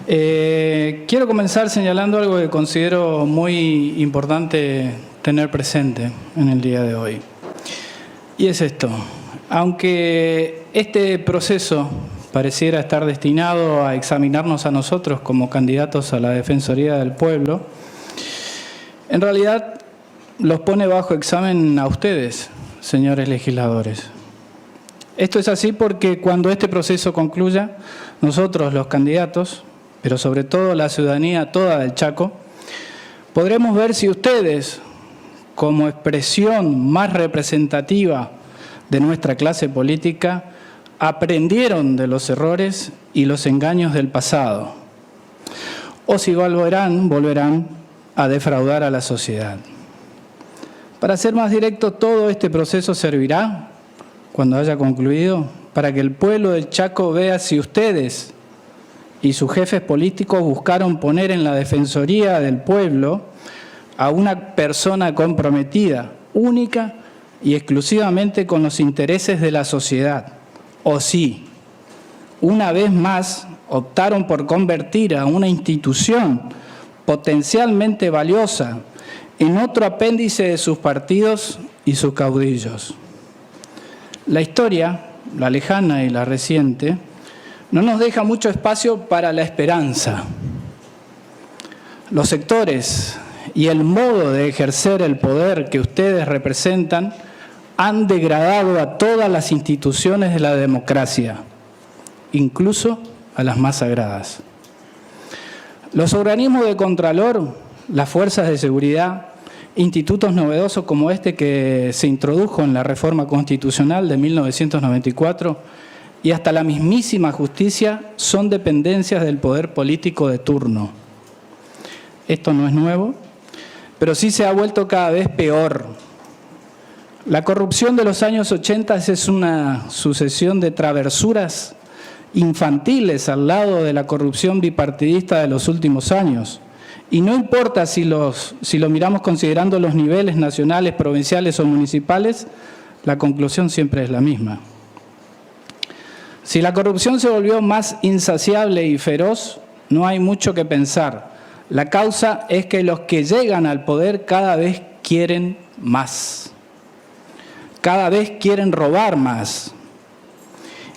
Quiero comenzar señalando algo que considero muy importante tener presente en el día de hoy. Y es esto. Aunque este proceso pareciera estar destinado a examinarnos a nosotros como candidatos a la Defensoría del Pueblo, en realidad los pone bajo examen a ustedes, señores legisladores. Esto es así porque cuando este proceso concluya, nosotros los candidatos, pero sobre todo la ciudadanía toda del Chaco, podremos ver si ustedes, como expresión más representativa de nuestra clase política, aprendieron de los errores y los engaños del pasado, o si volverán a defraudar a la sociedad. Para ser más directo, todo este proceso servirá, cuando haya concluido, para que el pueblo del Chaco vea si ustedes y sus jefes políticos buscaron poner en la Defensoría del Pueblo a una persona comprometida, única y exclusivamente con los intereses de la sociedad. O si, una vez más, optaron por convertir a una institución potencialmente valiosa en otro apéndice de sus partidos y sus caudillos. La historia, la lejana y la reciente, no nos deja mucho espacio para la esperanza. Los sectores y el modo de ejercer el poder que ustedes representan han degradado a todas las instituciones de la democracia, incluso a las más sagradas. Los organismos de contralor, las fuerzas de seguridad, institutos novedosos como este que se introdujo en la reforma constitucional de 1994 y hasta la mismísima justicia son dependencias del poder político de turno. Esto no es nuevo, pero sí se ha vuelto cada vez peor. La corrupción de los años 80 es una sucesión de travesuras infantiles al lado de la corrupción bipartidista de los últimos años. Y no importa si lo miramos considerando los niveles nacionales, provinciales o municipales, la conclusión siempre es la misma. Si la corrupción se volvió más insaciable y feroz, no hay mucho que pensar. La causa es que los que llegan al poder cada vez quieren más. Cada vez quieren robar más.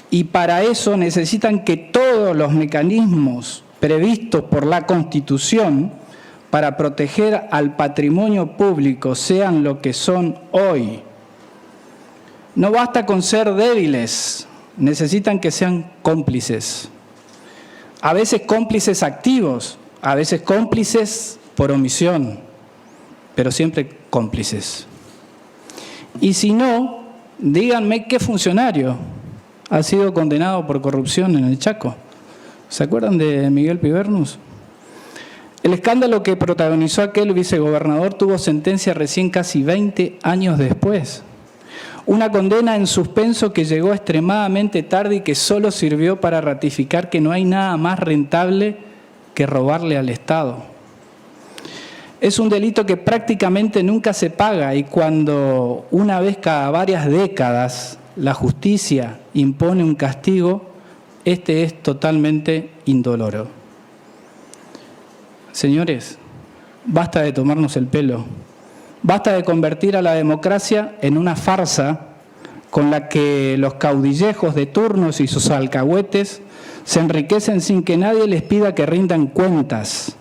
Y para eso necesitan que todos los mecanismos previstos por la Constitución para proteger al patrimonio público sean lo que son hoy. No basta con ser débiles, necesitan que sean cómplices. A veces cómplices activos, a veces cómplices por omisión, pero siempre cómplices. Y si no, díganme qué funcionario ha sido condenado por corrupción en el Chaco. ¿Se acuerdan de Miguel Pibernus? El escándalo que protagonizó aquel vicegobernador tuvo sentencia recién casi 20 años después. Una condena en suspenso que llegó extremadamente tarde y que solo sirvió para ratificar que no hay nada más rentable que robarle al Estado. Es un delito que prácticamente nunca se paga y cuando una vez cada varias décadas la justicia impone un castigo, este es totalmente indoloro. Señores, basta de tomarnos el pelo. Basta de convertir a la democracia en una farsa con la que los caudillejos de turnos y sus alcahuetes se enriquecen sin que nadie les pida que rindan cuentas,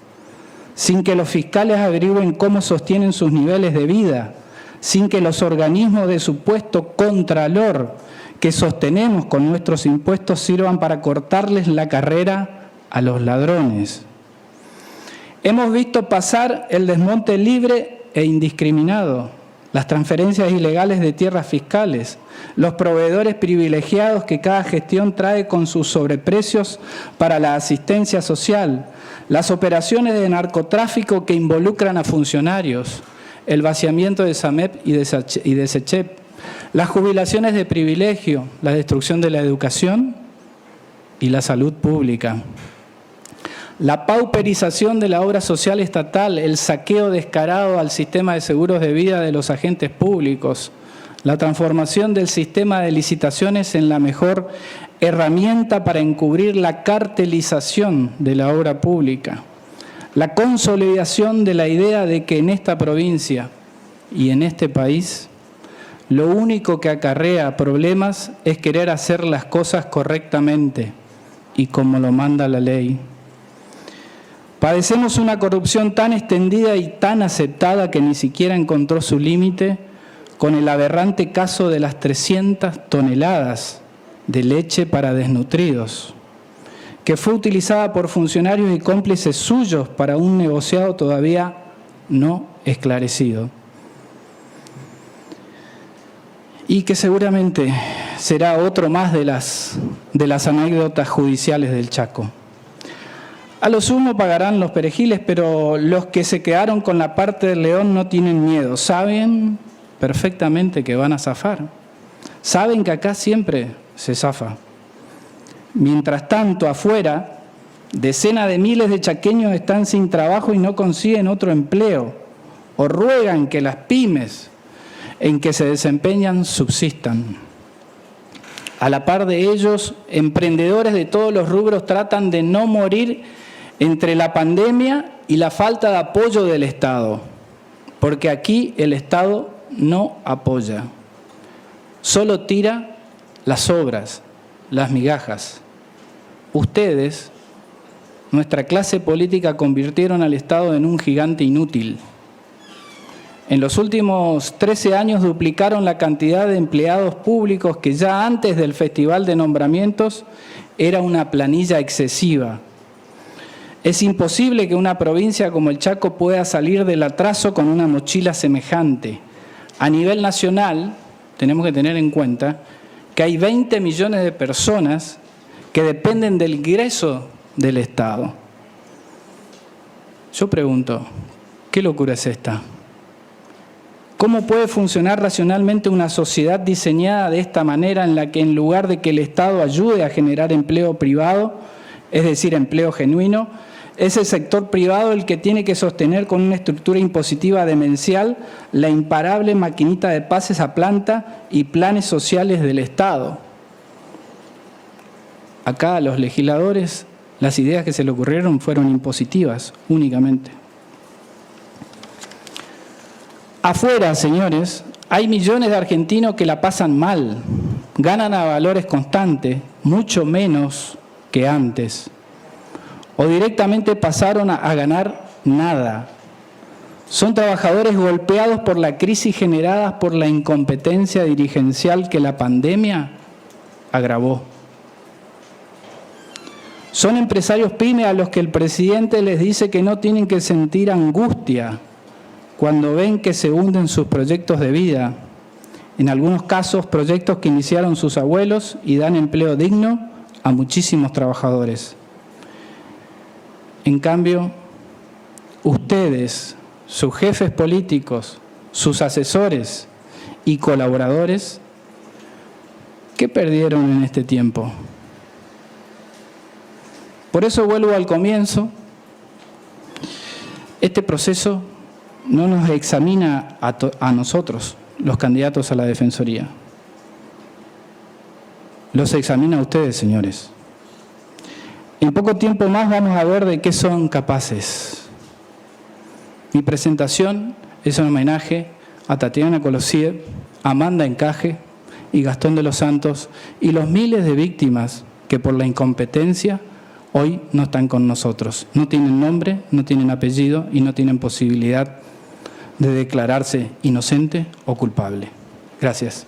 sin que los fiscales averigüen cómo sostienen sus niveles de vida, sin que los organismos de supuesto contralor que sostenemos con nuestros impuestos sirvan para cortarles la carrera a los ladrones. Hemos visto pasar el desmonte libre e indiscriminado, las transferencias ilegales de tierras fiscales, los proveedores privilegiados que cada gestión trae con sus sobreprecios para la asistencia social, las operaciones de narcotráfico que involucran a funcionarios, el vaciamiento de SAMEP y de SECHEP, las jubilaciones de privilegio, la destrucción de la educación y la salud pública. La pauperización de la obra social estatal, el saqueo descarado al sistema de seguros de vida de los agentes públicos, la transformación del sistema de licitaciones en la mejor herramienta para encubrir la cartelización de la obra pública, la consolidación de la idea de que en esta provincia y en este país lo único que acarrea problemas es querer hacer las cosas correctamente y como lo manda la ley. Padecemos una corrupción tan extendida y tan aceptada que ni siquiera encontró su límite con el aberrante caso de las 300 toneladas de leche para desnutridos, que fue utilizada por funcionarios y cómplices suyos para un negociado todavía no esclarecido. Y que seguramente será otro más de las anécdotas judiciales del Chaco. A lo sumo pagarán los perejiles, pero los que se quedaron con la parte del león no tienen miedo. Saben perfectamente que van a zafar. Saben que acá siempre se zafa. Mientras tanto, afuera, decenas de miles de chaqueños están sin trabajo y no consiguen otro empleo, o ruegan que las pymes en que se desempeñan subsistan. A la par de ellos, emprendedores de todos los rubros tratan de no morir entre la pandemia y la falta de apoyo del Estado, porque aquí el Estado no apoya, solo tira las obras, las migajas. Ustedes, nuestra clase política, convirtieron al Estado en un gigante inútil. En los últimos 13 años duplicaron la cantidad de empleados públicos que ya antes del Festival de Nombramientos era una planilla excesiva. Es imposible que una provincia como el Chaco pueda salir del atraso con una mochila semejante. A nivel nacional, tenemos que tener en cuenta que hay 20 millones de personas que dependen del ingreso del Estado. Yo pregunto, ¿qué locura es esta? ¿Cómo puede funcionar racionalmente una sociedad diseñada de esta manera en la que en lugar de que el Estado ayude a generar empleo privado, es decir, empleo genuino, es el sector privado el que tiene que sostener con una estructura impositiva demencial la imparable maquinita de pases a planta y planes sociales del Estado? Acá a los legisladores las ideas que se le ocurrieron fueron impositivas únicamente. Afuera, señores, hay millones de argentinos que la pasan mal, ganan a valores constantes, mucho menos que antes, o directamente pasaron a ganar nada. Son trabajadores golpeados por la crisis generada por la incompetencia dirigencial que la pandemia agravó. Son empresarios pymes a los que el presidente les dice que no tienen que sentir angustia cuando ven que se hunden sus proyectos de vida, en algunos casos proyectos que iniciaron sus abuelos y dan empleo digno a muchísimos trabajadores. En cambio, ustedes, sus jefes políticos, sus asesores y colaboradores, ¿qué perdieron en este tiempo? Por eso vuelvo al comienzo. Este proceso no nos examina a nosotros, los candidatos a la Defensoría. Los examina a ustedes, señores. En poco tiempo más vamos a ver de qué son capaces. Mi presentación es un homenaje a Tatiana Colosiev, Amanda Encaje y Gastón de los Santos y los miles de víctimas que por la incompetencia hoy no están con nosotros. No tienen nombre, no tienen apellido y no tienen posibilidad de declararse inocente o culpable. Gracias.